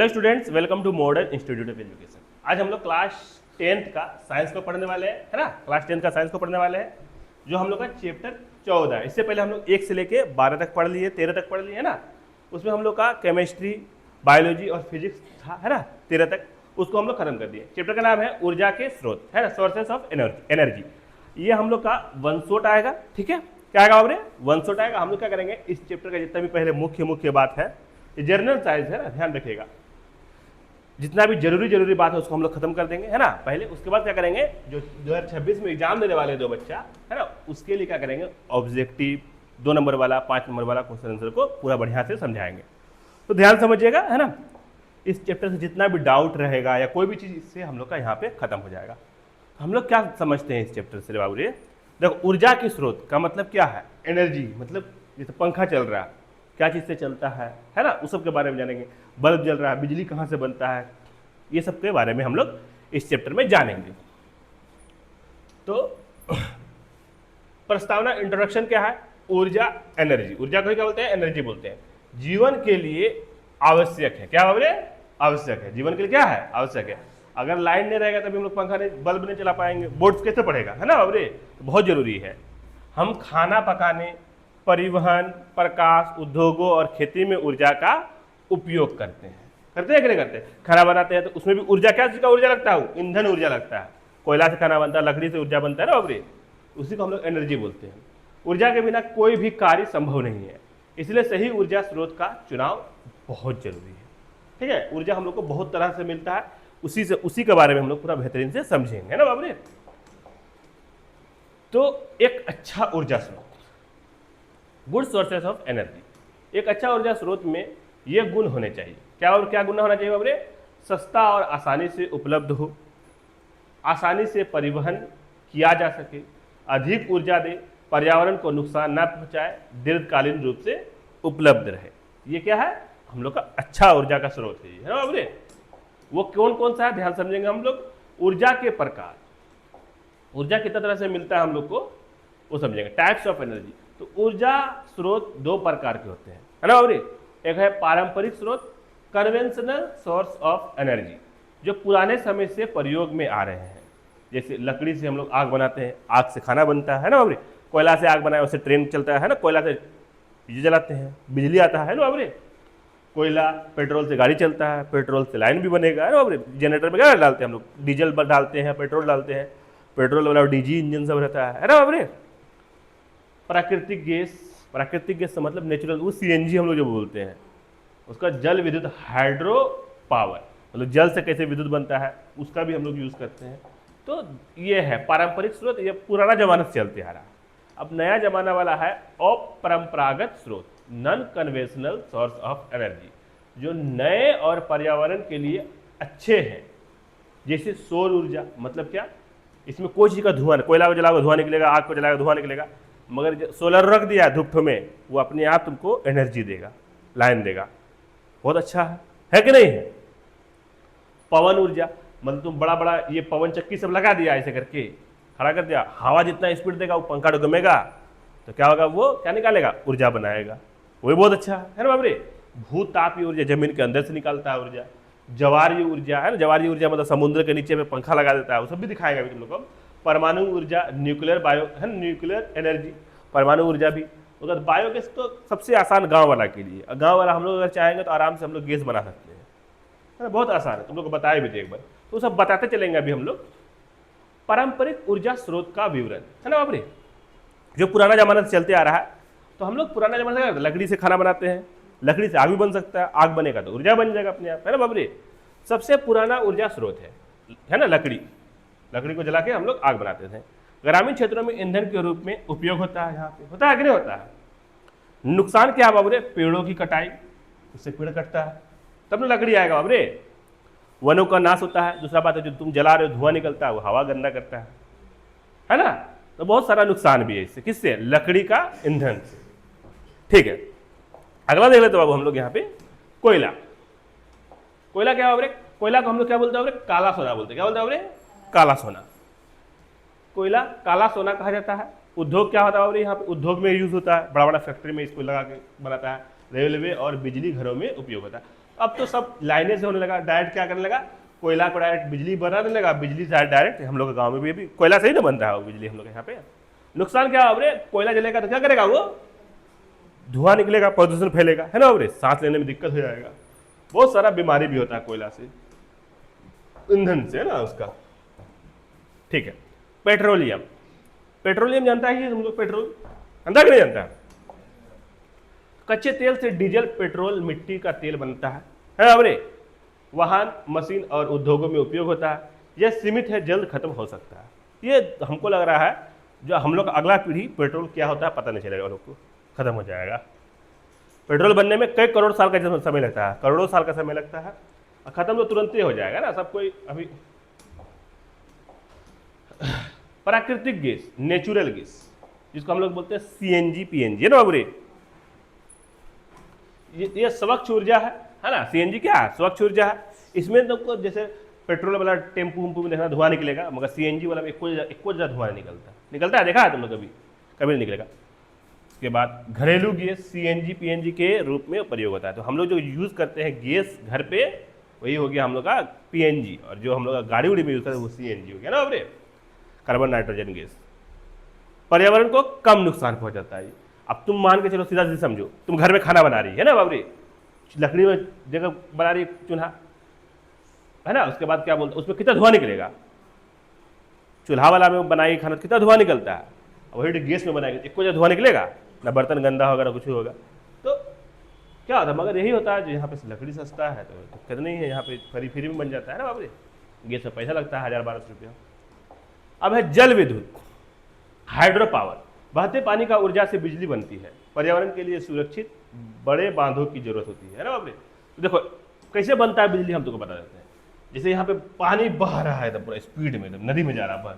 Hello students, welcome to modern institute of education. आज हम लोग क्लास 10th का साइंस को पढ़ने वाले हैं, है ना। क्लास 10th का साइंस को पढ़ने वाले हैं, जो हम लोग का चैप्टर 14 है। इससे पहले हम लोग 1 से लेके 12 तक पढ़ लिए, 13 तक पढ़ लिए, है ना। उसमें हम लोग का केमिस्ट्री, बायोलॉजी और फिजिक्स था, है ना, 13 तक। उसको हम लोग खत्म कर दिए। चैप्टर का नाम है ऊर्जा के स्रोत, है ना, सोर्सेस ऑफ एनर्जी। ये हम लोग का वन शॉट आएगा, ठीक है। क्या आएगा आपने? वन शॉट आएगा। हम लोग क्या करेंगे, इस चैप्टर का जितना भी पहले मुख्य बात है, ये जनरल साइंस है ना, ध्यान रखिएगा। जितना भी जरूरी बात है उसको हम लोग खत्म कर देंगे, है ना, पहले। उसके बाद क्या करेंगे, जो 2026 में एग्जाम देने वाले दो बच्चा, है ना, उसके लिए क्या करेंगे, ऑब्जेक्टिव 2 नंबर वाला, 5 नंबर वाला क्वेश्चन आंसर को पूरा बढ़िया से समझाएंगे। तो ध्यान समझिएगा, है ना। इस चैप्टर से जितना भी डाउट रहेगा या कोई भी चीज़, इससे हम लोग का यहाँ पे खत्म हो जाएगा। हम लोग क्या समझते हैं इस चैप्टर से बाबू? देखो, ऊर्जा के स्रोत का मतलब क्या है? एनर्जी, मतलब जैसे पंखा चल रहा है, क्या चीज़ से चलता है ना, उस सब के बारे में जानेंगे। बल्ब जल रहा है, बिजली कहाँ से बनता है, ये सब के बारे में हम लोग इस चैप्टर में जानेंगे। तो प्रस्तावना, इंट्रोडक्शन क्या है? ऊर्जा, एनर्जी। ऊर्जा को क्या बोलते हैं? एनर्जी बोलते हैं। जीवन के लिए आवश्यक है। क्या बोले? आवश्यक है। जीवन के लिए क्या है? आवश्यक है। अगर लाइन नहीं रहेगा तभी हम लोग पंखा नहीं, बल्ब नहीं चला पाएंगे, बोर्ड्स कैसे पड़ेगा, है ना बाबरे। बहुत जरूरी है। हम खाना पकाने, परिवहन, प्रकाश, उद्योगों और खेती में ऊर्जा का उपयोग करते हैं कि नहीं करते? खाना बनाते हैं तो उसमें भी ऊर्जा, क्या चीज का ऊर्जा लगता है? ईंधन ऊर्जा लगता है। कोयला से खाना बनता है, लकड़ी से ऊर्जा बनता है ना बाबरे, उसी को हम लोग एनर्जी बोलते हैं। ऊर्जा के बिना कोई भी कार्य संभव नहीं है, इसलिए सही ऊर्जा स्रोत का चुनाव बहुत जरूरी है, ठीक है। ऊर्जा हम लोग को बहुत तरह से मिलता है, उसी के बारे में हम लोग पूरा बेहतरीन से समझेंगे, है ना बाबरे। तो एक अच्छा ऊर्जा स्रोत, गुड सोर्सेस ऑफ एनर्जी। एक अच्छा ऊर्जा स्रोत में ये गुण होने चाहिए। क्या और क्या गुण होना चाहिए बाबरे? सस्ता और आसानी से उपलब्ध हो, आसानी से परिवहन किया जा सके, अधिक ऊर्जा दे, पर्यावरण को नुकसान ना पहुंचाए, दीर्घकालीन रूप से उपलब्ध रहे। ये क्या है? हम लोग का अच्छा ऊर्जा का स्रोत है ना बाबरे। वो कौन कौन सा है, ध्यान समझेंगे हम लोग। ऊर्जा के प्रकार, ऊर्जा कितना तरह से मिलता है हम लोग को, वो समझेंगे। Types of energy. तो ऊर्जा स्रोत 2 प्रकार के होते हैं, है ना बाबरे। एक है पारंपरिक स्रोत, कन्वेंशनल सोर्स ऑफ एनर्जी, जो पुराने समय से प्रयोग में आ रहे हैं। जैसे लकड़ी से हम लोग आग बनाते हैं, आग से खाना बनता है ना बाबरे। कोयला से आग बनाए, उससे ट्रेन चलता है ना, कोयला से चीजें जलाते हैं, बिजली आता है ना बाबरे। कोयला, पेट्रोल से गाड़ी चलता है, पेट्रोल से लाइन भी बनेगा, है ना बाबरे। जनरेटर में क्या डालते हैं हम लोग? डीजल डालते हैं, पेट्रोल डालते हैं, पेट्रोल वाला डीजी इंजन सब रहता है ना बाबरे। प्राकृतिक गैस का मतलब नेचुरल, वो सीएनजी हम लोग जो बोलते हैं, उसका जल विद्युत, हाइड्रो पावर, मतलब जल से कैसे विद्युत बनता है, उसका भी हम लोग यूज करते हैं। तो ये है पारंपरिक स्रोत, ये पुराना जमाना से चलते आ रहा है। अब नया जमाना वाला है अपरंपरागत स्रोत, non conventional source of energy, जो नए और पर्यावरण के लिए अच्छे हैं। जैसे सौर ऊर्जा, मतलब क्या? इसमें कोई चीज का धुआं, कोयला को जलाओगे धुआं निकलेगा, आग को जलाओगे धुआं निकलेगा, मगर सोलर रख दिया धूप में, वो अपने आप तुमको एनर्जी देगा, लाइन देगा। बहुत अच्छा है कि नहीं है? पवन ऊर्जा, मतलब तुम बड़ा बड़ा ये पवन चक्की सब लगा दिया, ऐसे करके खड़ा कर दिया, हवा जितना स्पीड देगा वो पंखा घूमेगा, तो क्या होगा, वो क्या निकालेगा? ऊर्जा बनाएगा। वो भी बहुत अच्छा है ना बाबरे। भूतापीय ऊर्जा, जमीन के अंदर से निकालता है ऊर्जा। ज्वारीय ऊर्जा है ना, ज्वारीय ऊर्जा मतलब समुद्र के नीचे में पंखा लगा देता है, वो सब भी दिखाएगा भी तुम लोग को। परमाणु ऊर्जा, न्यूक्लियर बायो है, न्यूक्लियर एनर्जी, परमाणु ऊर्जा भी। उधर बायोगैस तो सबसे आसान गांव वाला के लिए, गांव वाला हम लोग अगर चाहेंगे तो आराम से हम लोग गैस बना सकते हैं, है ना, बहुत आसान है। तुम लोग को बताए भी थे एक बार, तो सब बताते चलेंगे अभी हम लोग। पारंपरिक ऊर्जा स्रोत का विवरण, है ना बाबरे, जो पुराना जमाना से चलते आ रहा है। तो हम लोग पुराना जमाना से लकड़ी से खाना बनाते हैं, लकड़ी से आग भी बन सकता है, आग बनेगा तो ऊर्जा बन जाएगा अपने आप, है ना बाबरे। सबसे पुराना ऊर्जा स्रोत है ना लकड़ी। लकड़ी को जला के हम लोग आग बनाते थे। ग्रामीण क्षेत्रों में ईंधन के रूप में उपयोग होता है, यहाँ पे होता है कि नहीं होता है? नुकसान क्या है बाबरे? पेड़ों की कटाई, उससे पेड़ कटता है तब ना लकड़ी आएगा बाबरे। वनों का नाश होता है। दूसरा बात है, जो तुम जला रहे हो धुआं निकलता है, वो हवा गंदा करता है ना। तो बहुत सारा नुकसान भी है इससे। किससे? लकड़ी का ईंधन से, ठीक है। अगला देख लेते बाबू हम लोग यहाँ पे, कोयला। कोयला क्या बाबरे? कोयला को हम लोग क्या बोलते हैं बाबरे? काला सोना बोलते हैं। क्या बोलते हैं बाबरे? काला सोना। कोयला काला सोना कहा जाता है। उद्योग क्या होता है बाबरे? यहाँ पे उद्योग में यूज होता है, बड़ा बड़ा फैक्ट्री में इसको लगा के बनाता है। रेलवे और बिजली घरों में उपयोग होता है। अब तो सब लाइनें से होने लगा, डायरेक्ट क्या करने लगा, कोयला को डायरेक्ट बिजली बनाने लगा, बिजली से डायरेक्ट हम लोग के गाँव में भी अभी कोयला से ही ना बनता है वो बिजली हम लोग के यहाँ पे। नुकसान क्या है, कोयला जलेगा तो क्या करेगा, वो धुआं निकलेगा, प्रदूषण फैलेगा, है ना, सांस लेने में दिक्कत हो जाएगा, बहुत सारा बीमारी भी होता है कोयला से, ईंधन से, है ना उसका। ठीक है, पेट्रोलियम, पेट्रोलियम जानता है कि हम लोग, पेट्रोल जानता कि नहीं जानता? कच्चे तेल से डीजल, पेट्रोल, मिट्टी का तेल बनता है ना, वाहन, मशीन और उद्योगों में उपयोग होता है। यह सीमित है, जल्द खत्म हो सकता है। ये हमको लग रहा है जो हम लोग अगला पीढ़ी पेट्रोल क्या होता है पता नहीं चलेगा, लोग को खत्म हो जाएगा। पेट्रोल बनने में कई करोड़ साल का समय लगता है, करोड़ों साल का समय लगता है, और खत्म तो तुरंत ही हो जाएगा ना, सब कोई अभी। प्राकृतिक गैस, नेचुरल गैस, जिसको हम लोग बोलते हैं सीएनजी, पीएनजी, है ना बाबू रे, ये स्वच्छ ऊर्जा है ना। सीएनजी क्या है, स्वच्छ ऊर्जा है। इसमें तुमको जैसे पेट्रोल वाला टेम्पू उम्पू में देखना धुआं निकलेगा, मगर सीएनजी वाला में एक जगह धुआं निकलता है, देखा है तुम लोग कभी? कभी नहीं निकलेगा। उसके बाद घरेलू गैस सीएनजी पीएनजी के रूप में प्रयोग होता है। तो हम लोग जो यूज़ करते हैं गैस घर पे, वही हो गया हम लोग का पीएनजी, और जो हम लोग का गाड़ी उड़ी में यूज़ करते हैं वो सीएनजी हो गया ना, कार्बन नाइट्रोजन गैस। पर्यावरण को कम नुकसान पहुंचाता है। अब तुम मान के चलो, सीधा सीधा समझो, तुम घर में खाना बना रही है ना बाबरी, लकड़ी में जगह बना रही चूल्हा, है ना, उसके बाद क्या बोलते, उसमें कितना धुआं निकलेगा, चूल्हा वाला में बनाई खाना कितना धुआं निकलता है, वही गैस में बनाएगी एक को धुआं निकलेगा ना, बर्तन गंदा होगा ना कुछ होगा, तो क्या होता है। मगर यही होता है जो यहाँ पे लकड़ी सस्ता है तो दिक्कत नहीं है, यहाँ पे फ्री में बन जाता है ना बाबरी, गैस में पैसा लगता है 1000-1200 रुपया। अब है जल विद्युत, हाइड्रो पावर, बहते पानी का ऊर्जा से बिजली बनती है, पर्यावरण के लिए सुरक्षित बड़े बांधों की जरूरत होती है ना बाबरी। तो देखो कैसे बनता है बिजली, हम तुमको बता देते हैं। जैसे यहाँ पे पानी बह रहा है एकदम पूरा स्पीड में, एकदम नदी में जा रहा है बह,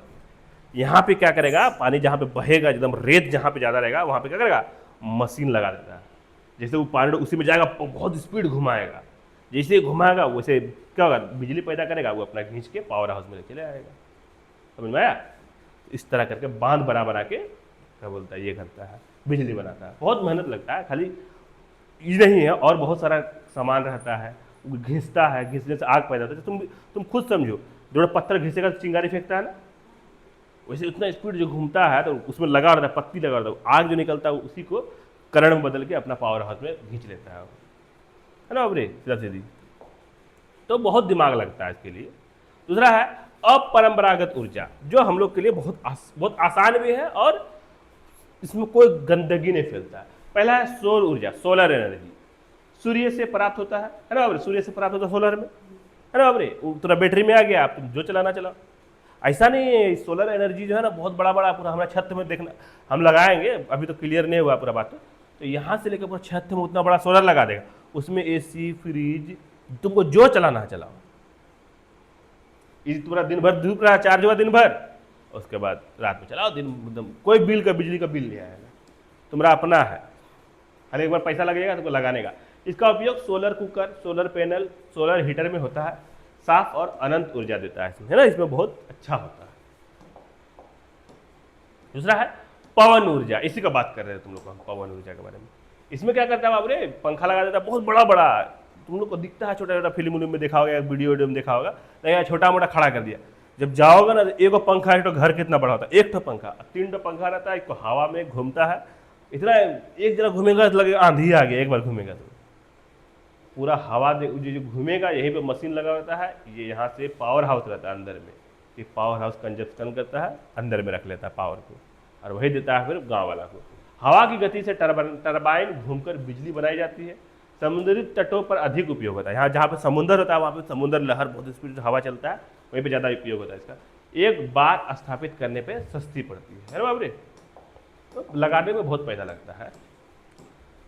यहाँ पे क्या करेगा, पानी जहाँ पे बहेगा एकदम, रेत जहाँ पे ज़्यादा रहेगा वहाँ पे क्या करेगा, मशीन लगा देता है। जैसे वो पानी उसी में जाएगा, बहुत स्पीड घुमाएगा, जैसे घुमाएगा वैसे क्या होगा, बिजली पैदा करेगा, वो अपना खींच के पावर हाउस में चले आएगा। समझ में आया? इस तरह करके बांध बना के क्या बोलता है, ये करता है, बिजली बनाता है। बहुत मेहनत लगता है, खाली ये नहीं है, और बहुत सारा सामान रहता है, घिसता है, घिसने से आग पैदा होता है। तुम खुद समझो, जो पत्थर घिसेगा तो चिंगारी फेंकता है ना, वैसे उतना स्पीड जो घूमता है तो उसमें लगा रहता है, पत्ती लगा रहता है, आग जो निकलता है उसी को करंट में बदल के अपना पावर हाउस में खींच लेता है ना बाबरे, सीधा सीधी। तो बहुत दिमाग लगता है इसके लिए। दूसरा है अपरंपरागत ऊर्जा, जो हम लोग के लिए बहुत आसान भी है और इसमें कोई गंदगी नहीं फैलता है। पहला है सौर ऊर्जा, सोलर एनर्जी, सूर्य से प्राप्त होता है ना बाबरे, सूर्य से प्राप्त होता है सोलर में, है ना बाबरे। पूरा बैटरी में आ गया, आप तुम जो चलाना चलाओ। ऐसा नहीं है, सोलर एनर्जी जो है ना बहुत बड़ा बड़ा पूरा हमारा छत में देखना, हम लगाएंगे, अभी तो क्लियर नहीं हुआ पूरा बात, तो यहाँ से लेकर पूरा छत में उतना बड़ा सोलर लगा देगा, उसमें एसी फ्रिज, तुमको जो चलाना है चलाओ, पूरा दिन भर धूप रहा, चार्ज हुआ दिन भर, उसके बाद रात में चलाओ, दिन एकदम कोई बिजली का बिल नहीं आएगा, तुम्हारा अपना है। हर एक बार पैसा लगेगा तुमको लगाने का। इसका उपयोग solar cooker, solar panel, solar heater में होता है, साफ और अनंत ऊर्जा देता है ना, इसमें बहुत अच्छा होता है। दूसरा है पवन ऊर्जा, इसी का बात कर रहे हैं तुम लोग, पवन ऊर्जा के बारे में। इसमें क्या करता है बाबरे, पंखा लगा देता है बहुत बड़ा बड़ा, तुम लोग को दिखता है छोटा छोटा, फिल्म में देखा होगा, वीडियो में देखा होगा, नहीं छोटा मोटा खड़ा कर दिया। जब जाओगे ना, एक पंखा, एक तो घर कितना बड़ा होता है, एक तो पंखा, 3 पंखा रहता है, एक तो हवा में घूमता है, इतना एक जगह घूमेगा तो लगेगा आंधी आ गया, एक बार घूमेगा तो पूरा हवा जो घूमेगा, यहीं पे मशीन लगा रहता है, ये यहाँ से पावर हाउस रहता है अंदर में, ये पावर हाउस कंजप्शन करता है, अंदर में रख लेता है पावर को, और वही देता है फिर गांव वाला को। हवा की गति से टरबाइन घूमकर बिजली बनाई जाती है। समुद्री तटों पर अधिक उपयोग होता है, यहाँ जहाँ पे समुद्र होता है वहाँ पे समुद्र लहर बहुत स्पीड से हवा चलता है, वहीं पे ज़्यादा उपयोग होता है इसका। एक बार स्थापित करने पे सस्ती पड़ती है ना बाबरे, तो लगाने में बहुत पैसा लगता है।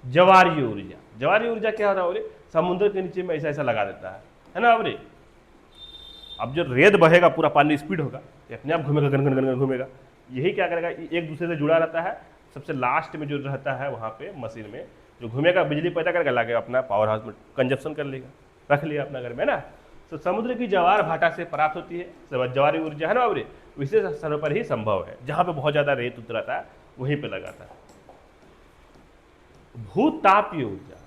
ज्वारीय ऊर्जा, ज्वारीय ऊर्जा क्या होता है बाबरे, समुद्र के नीचे में ऐसा ऐसा लगा देता है ना बाबरे। अब जो रेत बहेगा, पूरा पानी स्पीड होगा, अपने आप घूमेगा, गन गन गन गन घूमेगा, यही क्या करेगा, एक दूसरे से जुड़ा रहता है, सबसे लास्ट में जो रहता है वहाँ पे मशीन में जो घूमेगा, बिजली पैदा करके लाके अपना पावर हाउस में कंजप्शन कर लेगा, रख लिया अपना घर में ना। तो समुद्र की ज्वार भाटा से प्राप्त होती है ज्वारीय ऊर्जा, है ना बाबरे, विशेष स्थलों पर ही संभव है, जहाँ पे बहुत ज़्यादा रेत उतरता है वहीं पे लगाता है। भूतापीय ऊर्जा,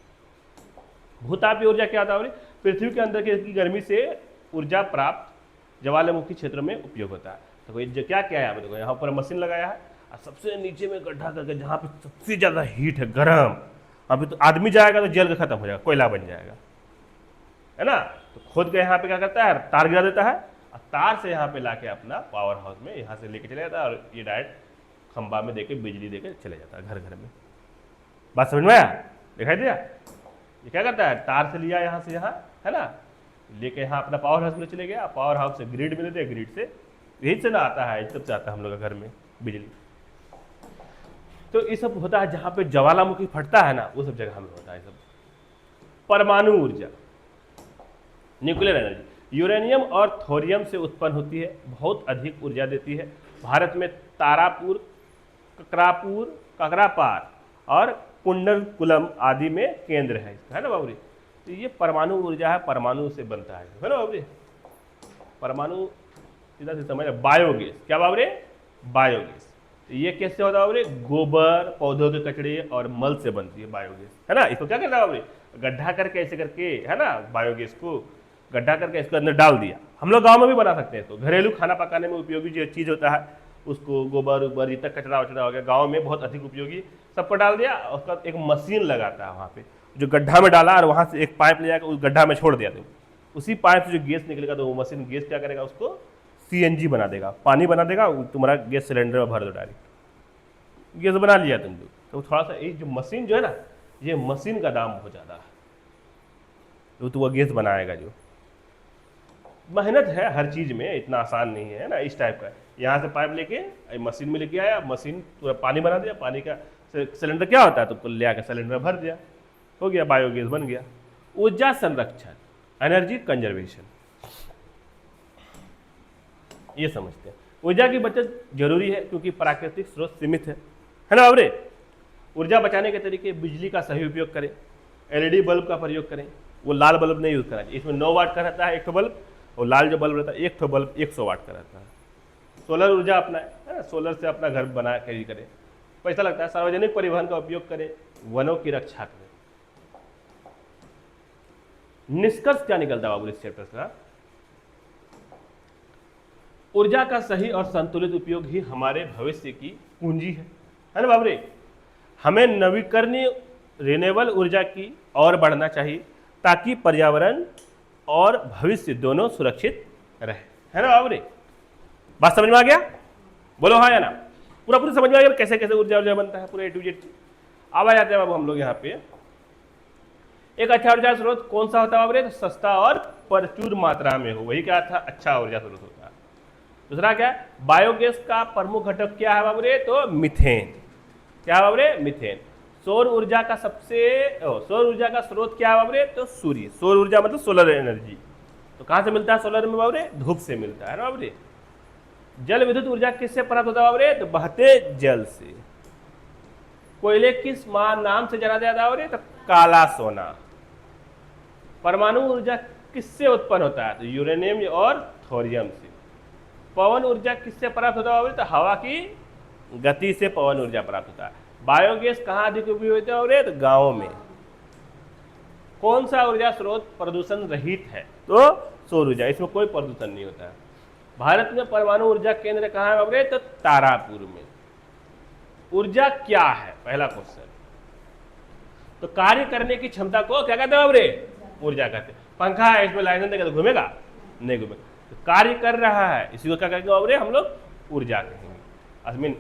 भूतापीय ऊर्जा क्या होता है, पृथ्वी के अंदर की गर्मी से ऊर्जा प्राप्त ज्वालामुखी क्षेत्रों में उपयोग होता है। तो ये क्या क्या है यहाँ पे, देखो यहाँ पर मशीन लगाया है और सबसे नीचे में गड्ढा करके जहाँ पे सबसे ज़्यादा हीट है, गर्म, अभी तो आदमी जाएगा तो जल के खत्म हो जाएगा, कोयला बन जाएगा, है ना। तो खोद के यहाँ पे क्या करता है, तार गिरा देता है और तार से यहाँ पे लाके अपना पावर हाउस में यहाँ से लेके चले जाता है और ये डायरेक्ट खंबा में देके बिजली देके चले जाता है घर घर में। बात समझ में आया, दिखाई दिया। ये क्या करता है, तार से लिया यहाँ से यहाँ, है ना, लेके यहाँ अपना पावर हाउस में चले गया, पावर हाउस से ग्रिड में देते हैं, ग्रिड से यही से ना आता है, सब से आता है हम लोग के घर में बिजली। तो ये सब होता है जहाँ पे ज्वालामुखी फटता है ना, वो सब जगह में होता है सब। परमाणु ऊर्जा, न्यूक्लियर एनर्जी, यूरेनियम और थोरियम से उत्पन्न होती है, बहुत अधिक ऊर्जा देती है। भारत में तारापुर, ककरापार और कुंडलकुलम आदि में केंद्र है इसका, है ना बाबूरी। तो ये परमाणु ऊर्जा है, परमाणु से बनता है ना बाबूरी। परमाणु सीधा से समझ, बायोगैस, क्या बाबूरी, बायोगैस। तो ये कैसे होता है बाबूरी, गोबर, पौधों के कचड़े और मल से बनती है बायोगैस, है ना। इसको क्या करना है बाबूरी, गड्ढा करके ऐसे करके, है ना, बायोगैस को गड्ढा करके इसके अंदर डाल दिया। हम लोग गांव में भी बना सकते हैं, तो घरेलू खाना पकाने में उपयोगी जो चीज़ होता है उसको, गोबर उबर जितना कचरा वचरा हो गया गांव में बहुत अधिक उपयोगी, सबको डाल दिया। उसका एक मशीन लगाता है वहाँ पे, जो गड्ढा में डाला और वहाँ से एक पाइप ले जाकर उस गड्ढा में छोड़ दिया, तो उसी पाइप से जो गैस निकलेगा तो वो मशीन गैस क्या करेगा, उसको CNG बना देगा, पानी बना देगा, तुम्हारा गैस सिलेंडर में भर दो, डायरेक्ट गैस बना लिया तुम लोग। तो थोड़ा सा ये जो मशीन जो है ना, ये मशीन का दाम बहुत ज़्यादा है, तो वह गैस बनाएगा। जो मेहनत है हर चीज़ में, इतना आसान नहीं है ना, इस टाइप का। यहाँ से पाइप लेके मशीन में लेके आया, मशीन पूरा पानी बना दिया, पानी का सिलेंडर क्या होता है, तो ले आकर सिलेंडर भर दिया, हो गया, बायोगैस बन गया। ऊर्जा संरक्षण, एनर्जी कंजर्वेशन, ये समझते हैं। ऊर्जा की बचत जरूरी है क्योंकि प्राकृतिक स्रोत सीमित है ना बाबरे। ऊर्जा बचाने के तरीके, बिजली का सही उपयोग करें, LED बल्ब का प्रयोग करें, वो लाल बल्ब नहीं यूज करना चाहिए, इसमें 9 वाट का रहता है एक ठो बल्ब, और लाल जो बल्ब रहता है एक ठो बल्ब 100 वाट का रहता है। सोलर ऊर्जा अपनाएं, है ना, सोलर से अपना घर बना के ही करें, पैसा लगता है। सार्वजनिक परिवहन का उपयोग करें, वनों की रक्षा करें। निष्कर्ष क्या निकलता है बाबू इस चैप्टर का, ऊर्जा का सही और संतुलित उपयोग ही हमारे भविष्य की पूंजी है ना बाबू। हमें नवीकरणीय रिन्यूएबल ऊर्जा की ओर बढ़ना चाहिए ताकि पर्यावरण और भविष्य दोनों सुरक्षित रहे, है ना बाबू। बात समझ में आ गया, बोलो हाँ या ना। पूरा समझ में आ गया कैसे कैसे ऊर्जा बनता है, पूरे A to Z। अब आ जाते हैं बाबू हम लोग यहाँ पे, एक अच्छा ऊर्जा स्रोत कौन सा होता है बाबू, तो सस्ता और प्रचुर मात्रा में हो, वही क्या था, अच्छा ऊर्जा स्रोत होता है। दूसरा क्या है, बायोगैस का प्रमुख घटक क्या है बाबू, तो मीथेन। क्या है बाबू, मीथेन। सौर ऊर्जा का स्रोत क्या है बाबू, तो सूर्य। सौर ऊर्जा मतलब सोलर एनर्जी। तो कहाँ से मिलता है सोलर में बाबू, धूप से मिलता है ना बाबू। जल विद्युत ऊर्जा किससे प्राप्त होता है बाबू, तो बहते जल से। कोयले किस नाम से जाना जाता है बाबू, तो काला सोना। परमाणु ऊर्जा किससे उत्पन्न होता है, तो यूरेनियम और थोरियम से। पवन ऊर्जा किससे प्राप्त होता है, तो हवा की गति से पवन ऊर्जा प्राप्त होता है। बायोगैस कहाँ अधिक उपयोग होता है, तो गाँवों में। कौन सा ऊर्जा स्रोत प्रदूषण रहित है, तो सौर ऊर्जा, इसमें कोई प्रदूषण नहीं होता है। भारत में परमाणु ऊर्जा केंद्र कहाँ है बाबू, तो तारापुर में। ऊर्जा क्या है, पहला क्वेश्चन। तो कार्य करने की क्षमता को क्या कहते हैं बाबू, ऊर्जा कहते हैं। पंखा है, इसमें लाइन देगा तो घूमेगा, नहीं घूमेगा, तो कार्य कर रहा है, इसी को क्या कहेंगे बाबू, हम लोग ऊर्जा कहेंगे। अजमीन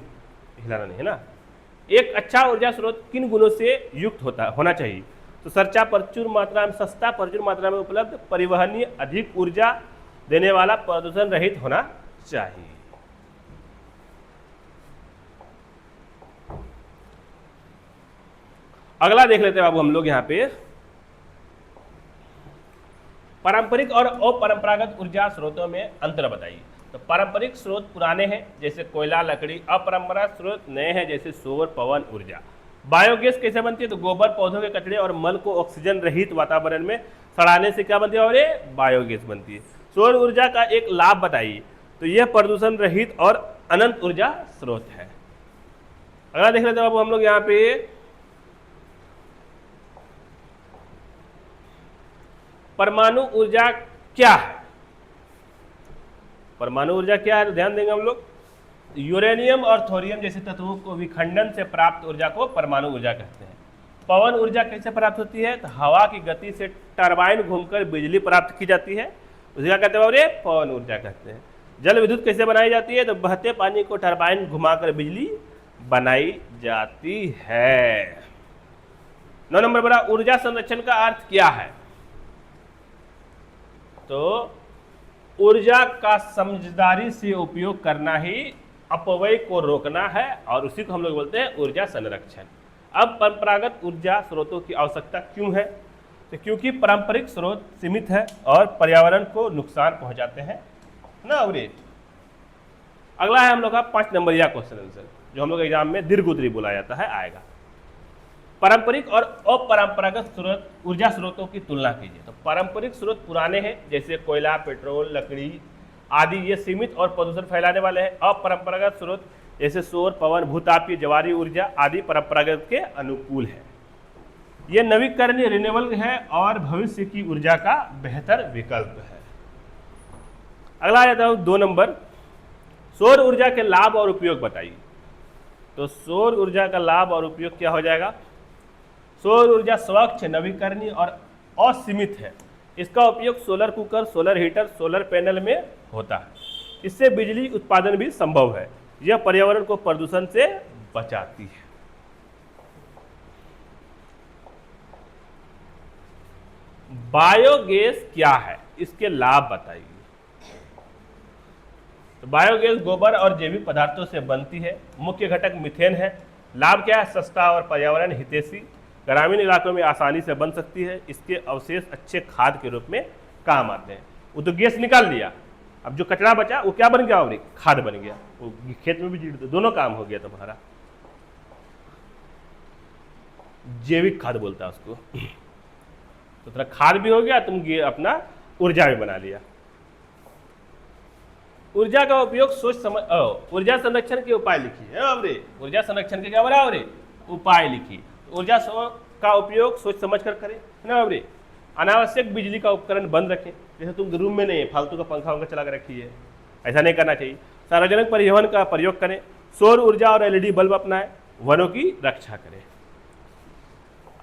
हिलाना नहीं है ना। एक अच्छा ऊर्जा स्रोत किन गुणों से युक्त होना चाहिए, तो सस्ता प्रचुर मात्रा में उपलब्ध, परिवहनीय, अधिक ऊर्जा देने वाला, प्रदूषण रहित होना चाहिए। अगला देख लेते हैं बाबू हम लोग यहाँ पे, पारंपरिक और अपरंपरागत ऊर्जा स्रोतों में अंतर बताइए। तो पारंपरिक स्रोत पुराने हैं जैसे कोयला, लकड़ी। अपरंपरागत स्रोत नए हैं जैसे सौर, पवन ऊर्जा। बायोगैस कैसे बनती है, तो गोबर, पौधों के कचरे और मल को ऑक्सीजन रहित वातावरण में सड़ाने से क्या बनती है और बायोगैस बनती है। सौर ऊर्जा का एक लाभ बताइए, तो यह प्रदूषण रहित और अनंत ऊर्जा स्रोत है। अगला देख लेते हैं बाबू हम लोग यहाँ पे, परमाणु ऊर्जा क्या है? परमाणु ऊर्जा क्या है तो ध्यान देंगे हम लोग, यूरेनियम और थोरियम जैसे तत्वों को विखंडन से प्राप्त ऊर्जा को परमाणु ऊर्जा कहते हैं। पवन ऊर्जा कैसे प्राप्त होती है तो हवा की गति से टरबाइन घूमकर बिजली प्राप्त की जाती है, उसे क्या कहते हैं बाबू? पवन ऊर्जा कहते हैं। जल विद्युत कैसे बनाई जाती है तो बहते पानी को टरबाइन घुमाकर बिजली बनाई जाती है। 9 नंबर बड़ा, ऊर्जा संरक्षण का अर्थ क्या है? तो ऊर्जा का समझदारी से उपयोग करना ही अपव्यय को रोकना है और उसी को हम लोग बोलते हैं ऊर्जा संरक्षण। अब परंपरागत ऊर्जा स्रोतों की आवश्यकता क्यों है? तो क्योंकि पारंपरिक स्रोत सीमित है और पर्यावरण को नुकसान पहुंचाते हैं ना। और अगला है हम लोग का 5 नंबरिया क्वेश्चन आंसर, जो हम लोग एग्जाम में दीर्घ उत्तरी बोला जाता है, आएगा। पारंपरिक और अपरंपरागत स्रोत ऊर्जा स्रोतों की तुलना कीजिए। तो पारंपरिक स्रोत पुराने हैं, जैसे कोयला, पेट्रोल, लकड़ी आदि, ये सीमित और प्रदूषण फैलाने वाले हैं। अपरंपरागत स्रोत जैसे सौर, पवन, भूतापीय, ज्वारीय ऊर्जा आदि परंपरागत के अनुकूल है। ये नवीकरणीय रिन्यूएबल है और भविष्य की ऊर्जा का बेहतर विकल्प है। अगला आ जाता हूं 2 नंबर, सौर ऊर्जा के लाभ और उपयोग बताइए। तो सौर ऊर्जा का लाभ और उपयोग क्या हो जाएगा? सौर ऊर्जा स्वच्छ, नवीकरणीय और असीमित है। इसका उपयोग solar cooker, solar heater, solar panel में होता है। इससे बिजली उत्पादन भी संभव है। यह पर्यावरण को प्रदूषण से बचाती है। बायोगैस क्या है? इसके लाभ बताइए। तो बायोगैस गोबर और जैविक पदार्थों से बनती है। मुख्य घटक मीथेन है। लाभ क्या है? सस्ता और पर्यावरण हितैषी, ग्रामीण इलाकों में आसानी से बन सकती है। इसके अवशेष अच्छे खाद के रूप में काम आते हैं। वो तो गैस निकाल दिया, अब जो कचरा बचा वो क्या बन गया? और खाद बन गया, वो खेत में भी जीड़ दो, दोनों काम हो गया तुम्हारा। जैविक खाद बोलता है उसको। तो तेरा खाद भी हो गया, तुम अपना ऊर्जा भी बना लिया। ऊर्जा का उपयोग सोच समझ, ऊर्जा संरक्षण के उपाय लिखिए। ऊर्जा संरक्षण के क्या बराबर? उपाय लिखिए। ऊर्जा का उपयोग सोच समझ कर करें, है ना बाबरे। अनावश्यक बिजली का उपकरण बंद रखें, जैसे तुम रूम में नहीं फालतू का पंखा वंखा चला कर रखिए, ऐसा नहीं करना चाहिए। सार्वजनिक परिवहन का प्रयोग करें। सौर ऊर्जा और एलईडी बल्ब अपनाएं। वनों की रक्षा करें।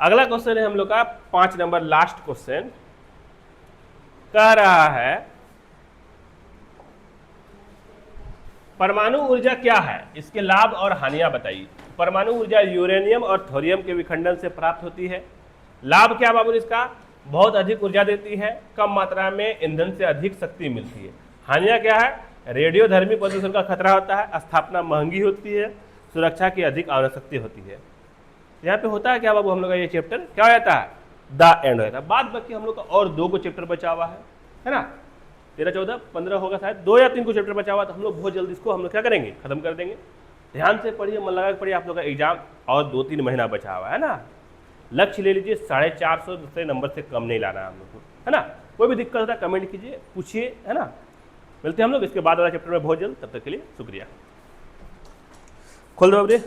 अगला क्वेश्चन है हम लोग का 5 नंबर, लास्ट क्वेश्चन कह रहा है परमाणु ऊर्जा क्या है? इसके लाभ और हानियां बताइए। परमाणु ऊर्जा यूरेनियम और थोरियम के विखंडन से प्राप्त होती है। लाभ क्या बाबू इसका? बहुत अधिक ऊर्जा देती है, कम मात्रा में ईंधन से अधिक शक्ति मिलती है। हानियां क्या है? रेडियोधर्मी प्रदूषण का खतरा होता है, स्थापना महंगी होती है, सुरक्षा की अधिक आवश्यकता होती है। यहाँ पे होता है क्या बाबू, हम लोग का ये चैप्टर क्या हो जाता है? द एंड हो जाता है। बाद बाकी हम लोग का और 2 को चैप्टर बचा हुआ है ना, 13, 14, 15 होगा शायद, 2 या 3 को चैप्टर बचा हुआ, तो हम लोग बहुत जल्दी इसको हम लोग क्या करेंगे? खत्म कर देंगे। ध्यान से पढ़िए, मन लगा के पढ़िए। आप लोग का एग्जाम और 2-3 महीना बचा हुआ है ना। लक्ष्य ले लीजिए 450 नंबर से कम नहीं लाना है हम लोग को, है ना। कोई भी दिक्कत होता है कमेंट कीजिए, पूछिए, है ना। मिलते हैं हम लोग इसके बाद वाला चैप्टर में बहुत जल्द। तब तक के लिए शुक्रिया। खोल दो अब रे।